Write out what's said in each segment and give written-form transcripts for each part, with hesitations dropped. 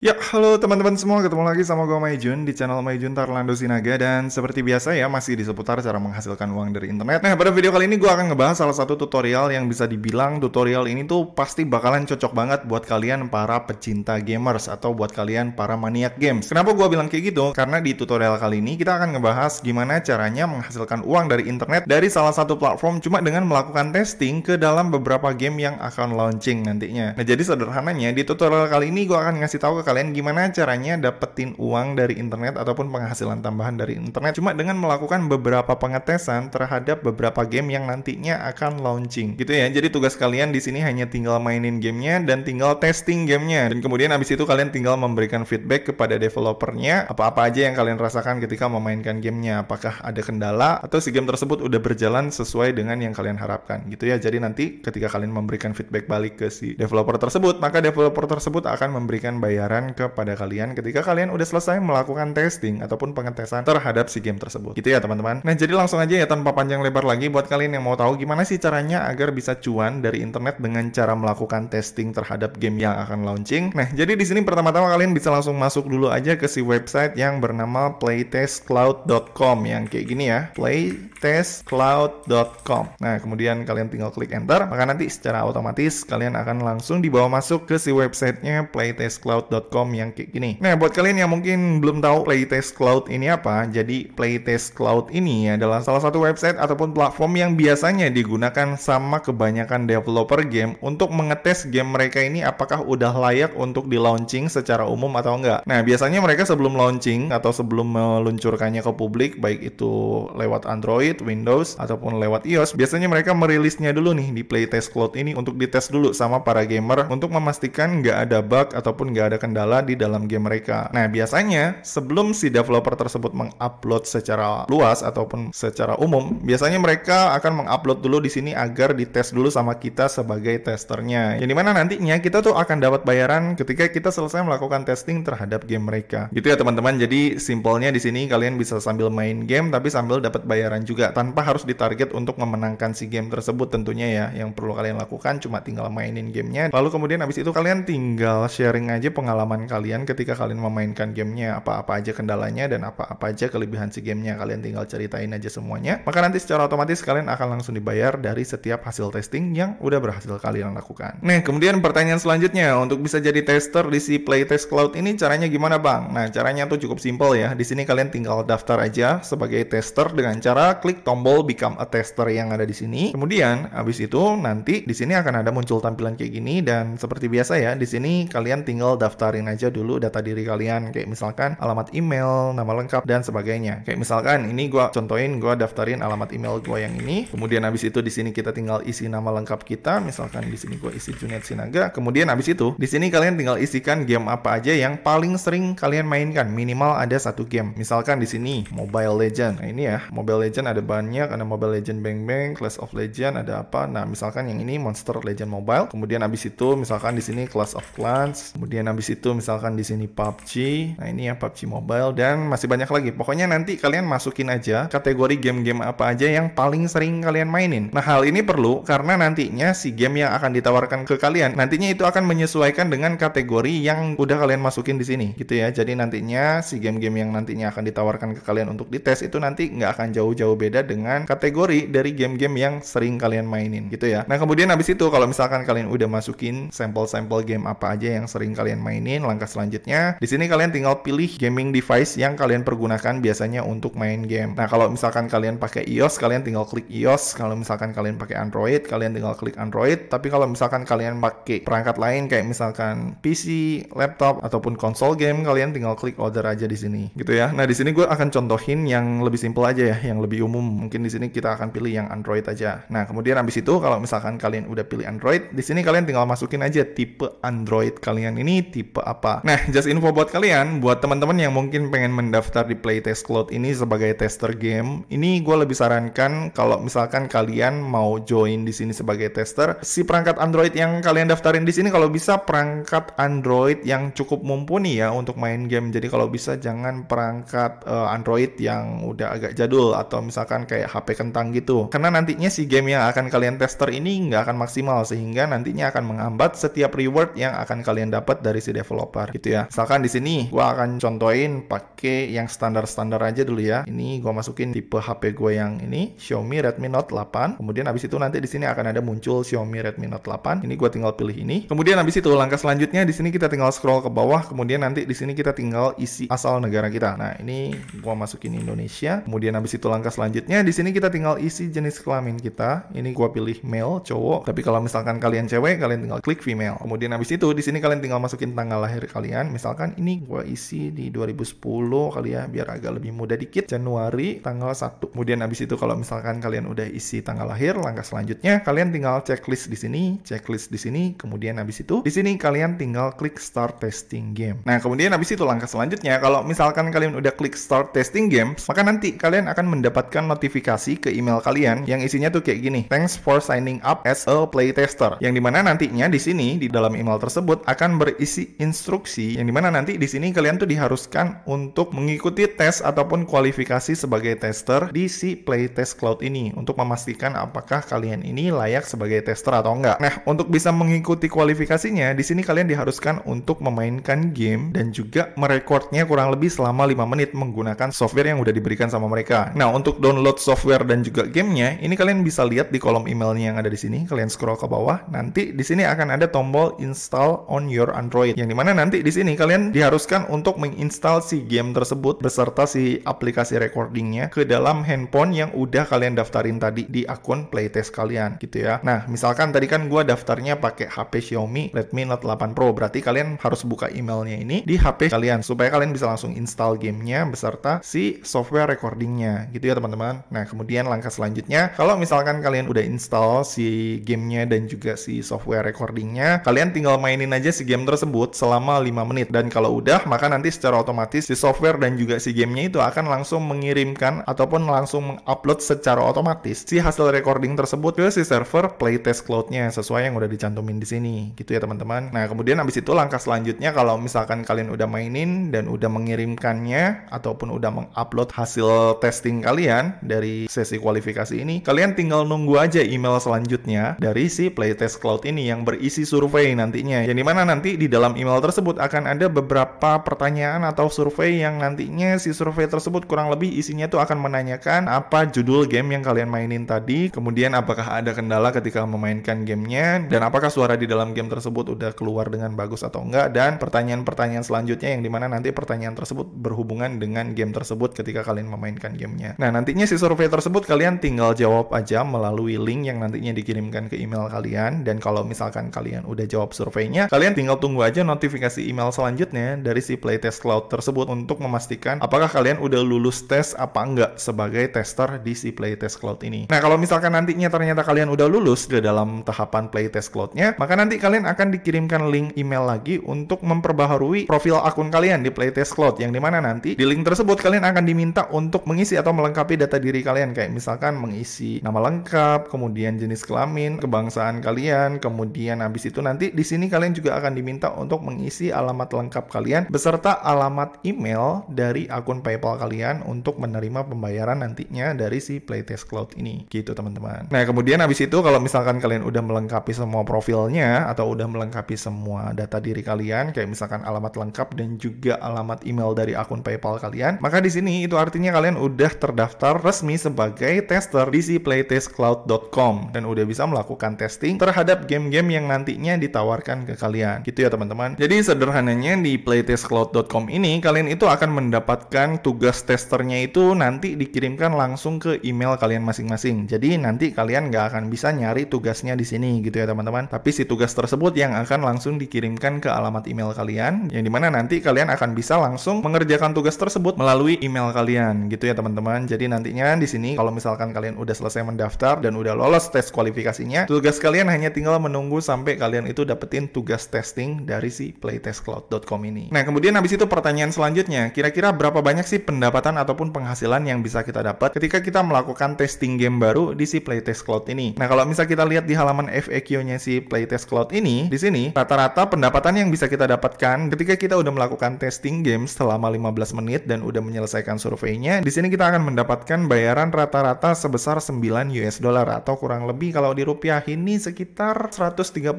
Ya, halo teman-teman semua, ketemu lagi sama gue Maijun di channel Maijun Tarlando Sinaga. Dan seperti biasa ya, masih di seputar cara menghasilkan uang dari internet. Nah, pada video kali ini gue akan ngebahas salah satu tutorial yang bisa dibilang tutorial ini tuh pasti bakalan cocok banget buat kalian para pecinta gamers atau buat kalian para maniak games. Kenapa gue bilang kayak gitu? Karena di tutorial kali ini kita akan ngebahas gimana caranya menghasilkan uang dari internet dari salah satu platform cuma dengan melakukan testing ke dalam beberapa game yang akan launching nantinya. Nah, jadi sederhananya di tutorial kali ini gue akan ngasih tahu ke kalian gimana caranya dapetin uang dari internet ataupun penghasilan tambahan dari internet cuma dengan melakukan beberapa pengetesan terhadap beberapa game yang nantinya akan launching gitu ya. Jadi tugas kalian di sini hanya tinggal mainin gamenya dan tinggal testing gamenya, dan kemudian abis itu kalian tinggal memberikan feedback kepada developernya apa-apa aja yang kalian rasakan ketika memainkan gamenya, apakah ada kendala atau si game tersebut udah berjalan sesuai dengan yang kalian harapkan gitu ya. Jadi nanti ketika kalian memberikan feedback balik ke si developer tersebut, maka developer tersebut akan memberikan bayaran kepada kalian ketika kalian udah selesai melakukan testing ataupun pengetesan terhadap si game tersebut gitu ya teman-teman. Nah, jadi langsung aja ya tanpa panjang lebar lagi, buat kalian yang mau tahu gimana sih caranya agar bisa cuan dari internet dengan cara melakukan testing terhadap game yang akan launching. Nah, jadi di sini pertama-tama kalian bisa langsung masuk dulu aja ke si website yang bernama playtestcloud.com yang kayak gini ya, playtestcloud.com. Nah, kemudian kalian tinggal klik enter, maka nanti secara otomatis kalian akan langsung dibawa masuk ke si websitenya playtestcloud.com yang kayak gini. Nah, buat kalian yang mungkin belum tahu Playtest Cloud ini apa, jadi Playtest Cloud ini adalah salah satu website ataupun platform yang biasanya digunakan sama kebanyakan developer game untuk mengetes game mereka ini apakah udah layak untuk di launching secara umum atau enggak. Nah, biasanya mereka sebelum launching atau sebelum meluncurkannya ke publik, baik itu lewat Android, Windows, ataupun lewat iOS, biasanya mereka merilisnya dulu nih di Playtest Cloud ini untuk dites dulu sama para gamer untuk memastikan nggak ada bug ataupun nggak ada kendala di dalam game mereka. Nah, biasanya sebelum si developer tersebut mengupload secara luas ataupun secara umum, biasanya mereka akan mengupload dulu di sini agar dites dulu sama kita sebagai testernya. Yang dimana nantinya kita tuh akan dapat bayaran ketika kita selesai melakukan testing terhadap game mereka. Gitu ya teman-teman. Jadi simpelnya di sini kalian bisa sambil main game tapi sambil dapat bayaran juga tanpa harus ditarget untuk memenangkan si game tersebut tentunya ya. Yang perlu kalian lakukan cuma tinggal mainin gamenya. Lalu kemudian habis itu kalian tinggal sharing aja pengalaman kalian ketika kalian memainkan gamenya, apa-apa aja kendalanya dan apa-apa aja kelebihan si gamenya, kalian tinggal ceritain aja semuanya. Maka nanti secara otomatis kalian akan langsung dibayar dari setiap hasil testing yang udah berhasil kalian lakukan. Nah, kemudian pertanyaan selanjutnya, untuk bisa jadi tester di si Playtest Cloud ini caranya gimana bang? Nah, caranya tuh cukup simpel ya. Di sini kalian tinggal daftar aja sebagai tester dengan cara klik tombol Become a Tester yang ada di sini. Kemudian habis itu nanti di sini akan ada muncul tampilan kayak gini, dan seperti biasa ya, di sini kalian tinggal daftarin aja dulu data diri kalian, kayak misalkan alamat email, nama lengkap dan sebagainya. Kayak misalkan ini gua contohin, gua daftarin alamat email gua yang ini. Kemudian habis itu di sini kita tinggal isi nama lengkap kita, misalkan di sini gua isi Junet Sinaga. Kemudian habis itu di sini kalian tinggal isikan game apa aja yang paling sering kalian mainkan, minimal ada satu game. Misalkan di sini Mobile Legend. Nah, ini ya, Mobile Legend ada banyak, ada Mobile Legend Bang Bang, Clash of Legend, ada apa? Nah, misalkan yang ini Monster Legend Mobile. Kemudian habis itu misalkan di sini Clash of Clans. Kemudian habis itu misalkan di sini PUBG. Nah, ini ya PUBG Mobile dan masih banyak lagi. Pokoknya nanti kalian masukin aja kategori game-game apa aja yang paling sering kalian mainin. Nah, hal ini perlu karena nantinya si game yang akan ditawarkan ke kalian nantinya itu akan menyesuaikan dengan kategori yang udah kalian masukin di sini gitu ya. Jadi nantinya si game-game yang nantinya akan ditawarkan ke kalian untuk dites itu nanti nggak akan jauh-jauh beda dengan kategori dari game-game yang sering kalian mainin gitu ya. Nah, kemudian habis itu kalau misalkan kalian udah masukin sampel-sampel game apa aja yang sering kalian mainin, langkah selanjutnya di sini kalian tinggal pilih gaming device yang kalian pergunakan biasanya untuk main game. Nah, kalau misalkan kalian pakai iOS, kalian tinggal klik iOS. Kalau misalkan kalian pakai Android, kalian tinggal klik Android. Tapi kalau misalkan kalian pakai perangkat lain kayak misalkan PC, laptop ataupun konsol game, kalian tinggal klik order aja di sini gitu ya. Nah, di sini gue akan contohin yang lebih simple aja ya, yang lebih umum. Mungkin di sini kita akan pilih yang Android aja. Nah, kemudian habis itu kalau misalkan kalian udah pilih Android, di sini kalian tinggal masukin aja tipe Android kalian ini tipe apa. Nah, just info buat kalian, buat teman-teman yang mungkin pengen mendaftar di Playtest Cloud ini sebagai tester game, ini gue lebih sarankan kalau misalkan kalian mau join di sini sebagai tester, si perangkat Android yang kalian daftarin di sini kalau bisa perangkat Android yang cukup mumpuni ya untuk main game. Jadi kalau bisa jangan perangkat Android yang udah agak jadul atau misalkan kayak HP kentang gitu. Karena nantinya si game yang akan kalian tester ini nggak akan maksimal sehingga nantinya akan menghambat setiap reward yang akan kalian dapat dari si developer developer gitu ya. Misalkan di sini gua akan contohin pakai yang standar-standar aja dulu ya. Ini gua masukin tipe HP gue yang ini Xiaomi Redmi Note 8. Kemudian habis itu nanti di sini akan ada muncul Xiaomi Redmi Note 8. Ini gua tinggal pilih ini. Kemudian habis itu langkah selanjutnya di sini kita tinggal scroll ke bawah. Kemudian nanti di sini kita tinggal isi asal negara kita. Nah, ini gua masukin Indonesia. Kemudian habis itu langkah selanjutnya di sini kita tinggal isi jenis kelamin kita. Ini gua pilih male, cowok. Tapi kalau misalkan kalian cewek, kalian tinggal klik female. Kemudian habis itu di sini kalian tinggal masukin tanggal lahir kalian. Misalkan ini gua isi di 2010 kali ya, biar agak lebih mudah dikit. Januari tanggal 1. Kemudian habis itu kalau misalkan kalian udah isi tanggal lahir, langkah selanjutnya kalian tinggal checklist di sini, checklist di sini. Kemudian habis itu di sini kalian tinggal klik start testing game. Nah, kemudian habis itu langkah selanjutnya kalau misalkan kalian udah klik start testing games, maka nanti kalian akan mendapatkan notifikasi ke email kalian yang isinya tuh kayak gini. Thanks for signing up as a playtester. Yang dimana nantinya di sini di dalam email tersebut akan berisi instruksi yang dimana nanti di sini kalian tuh diharuskan untuk mengikuti tes ataupun kualifikasi sebagai tester di si Playtest Cloud ini untuk memastikan apakah kalian ini layak sebagai tester atau enggak. Nah, untuk bisa mengikuti kualifikasinya, di sini kalian diharuskan untuk memainkan game dan juga merekordnya kurang lebih selama 5 menit menggunakan software yang udah diberikan sama mereka. Nah, untuk download software dan juga gamenya, ini kalian bisa lihat di kolom emailnya yang ada di sini. Kalian scroll ke bawah, nanti di sini akan ada tombol install on your Android. Yang dimana nanti di sini kalian diharuskan untuk menginstal si game tersebut beserta si aplikasi recordingnya ke dalam handphone yang udah kalian daftarin tadi di akun Playtest kalian gitu ya. Nah, misalkan tadi kan gua daftarnya pakai HP Xiaomi Redmi Note 8 Pro, berarti kalian harus buka emailnya ini di HP kalian supaya kalian bisa langsung install gamenya beserta si software recordingnya gitu ya teman-teman. Nah, kemudian langkah selanjutnya kalau misalkan kalian udah install si gamenya dan juga si software recordingnya, kalian tinggal mainin aja si game tersebut selama 5 menit dan kalau udah maka nanti secara otomatis si software dan juga si gamenya itu akan langsung mengirimkan ataupun langsung mengupload secara otomatis si hasil recording tersebut ke si server Playtest Cloud-nya sesuai yang udah dicantumin di sini gitu ya teman-teman. Nah, kemudian habis itu langkah selanjutnya kalau misalkan kalian udah mainin dan udah mengirimkannya ataupun udah mengupload hasil testing kalian dari sesi kualifikasi ini, kalian tinggal nunggu aja email selanjutnya dari si Playtest Cloud ini yang berisi survei nantinya. Yang dimana nanti di dalam email tersebut akan ada beberapa pertanyaan atau survei yang nantinya si survei tersebut kurang lebih isinya tuh akan menanyakan apa judul game yang kalian mainin tadi, kemudian apakah ada kendala ketika memainkan gamenya, dan apakah suara di dalam game tersebut udah keluar dengan bagus atau enggak, dan pertanyaan-pertanyaan selanjutnya yang dimana nanti pertanyaan tersebut berhubungan dengan game tersebut ketika kalian memainkan gamenya. Nah, nantinya si survei tersebut kalian tinggal jawab aja melalui link yang nantinya dikirimkan ke email kalian, dan kalau misalkan kalian udah jawab surveinya, kalian tinggal tunggu aja notifikasi email selanjutnya dari si Playtest Cloud tersebut untuk memastikan apakah kalian udah lulus tes apa enggak sebagai tester di si Playtest Cloud ini. Nah, kalau misalkan nantinya ternyata kalian udah lulus di dalam tahapan Playtest Cloud-nya, maka nanti kalian akan dikirimkan link email lagi untuk memperbaharui profil akun kalian di Playtest Cloud, yang dimana nanti di link tersebut kalian akan diminta untuk mengisi atau melengkapi data diri kalian, kayak misalkan mengisi nama lengkap, kemudian jenis kelamin, kebangsaan kalian, kemudian habis itu nanti di sini kalian juga akan diminta untuk mengisi alamat lengkap kalian beserta alamat email dari akun PayPal kalian untuk menerima pembayaran nantinya dari si Playtest Cloud ini gitu teman-teman. Nah, kemudian habis itu kalau misalkan kalian udah melengkapi semua profilnya atau udah melengkapi semua data diri kalian, kayak misalkan alamat lengkap dan juga alamat email dari akun PayPal kalian, maka di sini itu artinya kalian udah terdaftar resmi sebagai tester di si playtestcloud.com dan udah bisa melakukan testing terhadap game-game yang nantinya ditawarkan ke kalian gitu ya teman-teman. Jadi sederhananya di playtestcloud.com ini kalian itu akan mendapatkan tugas testernya itu nanti dikirimkan langsung ke email kalian masing-masing. Jadi nanti kalian nggak akan bisa nyari tugasnya di sini gitu ya teman-teman. Tapi si tugas tersebut yang akan langsung dikirimkan ke alamat email kalian, yang dimana nanti kalian akan bisa langsung mengerjakan tugas tersebut melalui email kalian gitu ya teman-teman. Jadi nantinya di sini kalau misalkan kalian udah selesai mendaftar dan udah lolos tes kualifikasinya, tugas kalian hanya tinggal menunggu sampai kalian itu dapetin tugas testing dari si playtestcloud.com ini. Nah, kemudian habis itu pertanyaan selanjutnya, kira-kira berapa banyak sih pendapatan ataupun penghasilan yang bisa kita dapat ketika kita melakukan testing game baru di si Playtest Cloud ini? Nah, kalau misal kita lihat di halaman FAQ-nya si Playtest Cloud ini, di sini rata-rata pendapatan yang bisa kita dapatkan ketika kita udah melakukan testing game selama 15 menit dan udah menyelesaikan surveinya, di sini kita akan mendapatkan bayaran rata-rata sebesar 9 US dollar atau kurang lebih kalau di rupiah ini sekitar 130.000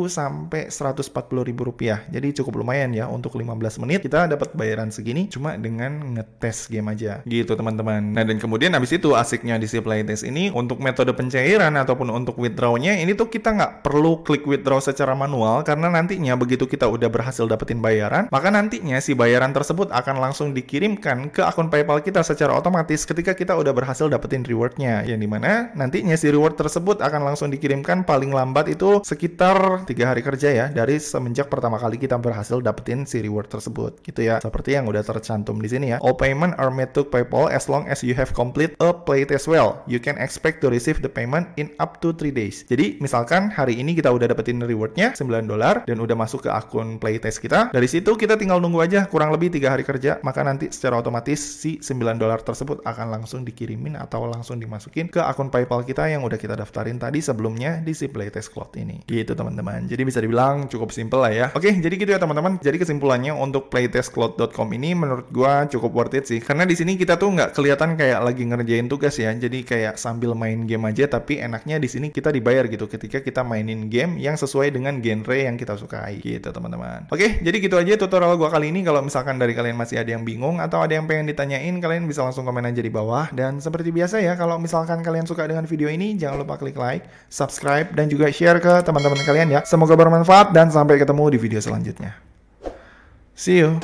sampai 140.000 rupiah. Jadi cukup lumayan ya, untuk 15 menit kita dapat bayaran segini cuma dengan ngetes game aja. Gitu teman-teman. Nah dan kemudian habis itu asiknya di si playtest ini untuk metode pencairan ataupun untuk withdrawnya ini tuh kita nggak perlu klik withdraw secara manual, karena nantinya begitu kita udah berhasil dapetin bayaran, maka nantinya si bayaran tersebut akan langsung dikirimkan ke akun PayPal kita secara otomatis ketika kita udah berhasil dapetin rewardnya, yang dimana nantinya si reward tersebut akan langsung dikirimkan paling lambat itu sekitar 3 hari kerja ya, dari semenjak pertama kali kita berhasil dapetin si reward tersebut gitu ya, seperti yang udah tercantum di sini ya. All payment are made to PayPal as long as you have complete a playtest well. You can expect to receive the payment in up to 3 days. Jadi misalkan hari ini kita udah dapetin rewardnya $9 dan udah masuk ke akun playtest kita, dari situ kita tinggal nunggu aja kurang lebih 3 hari kerja, maka nanti secara otomatis si $9 tersebut akan langsung dikirimin atau langsung dimasukin ke akun PayPal kita yang udah kita daftarin tadi sebelumnya di si playtest cloud ini. Gitu teman-teman. Jadi bisa dibilang cukup simple lah ya. Oke, jadi gitu ya teman-teman. Jadi kesimpulannya untuk playtestcloud.com ini menurut gua cukup worth it sih. Karena di sini kita tuh nggak kelihatan kayak lagi ngerjain tugas ya. Jadi kayak sambil main game aja, tapi enaknya di sini kita dibayar gitu ketika kita mainin game yang sesuai dengan genre yang kita sukai gitu teman-teman. Oke, jadi gitu aja tutorial gua kali ini. Kalau misalkan dari kalian masih ada yang bingung atau ada yang pengen ditanyain, kalian bisa langsung komen aja di bawah. Dan seperti biasa ya, kalau misalkan kalian suka dengan video ini, jangan lupa klik like, subscribe, dan juga share ke teman-teman kalian ya. Semoga bermanfaat dan sampai ketemu di video selanjutnya. See you.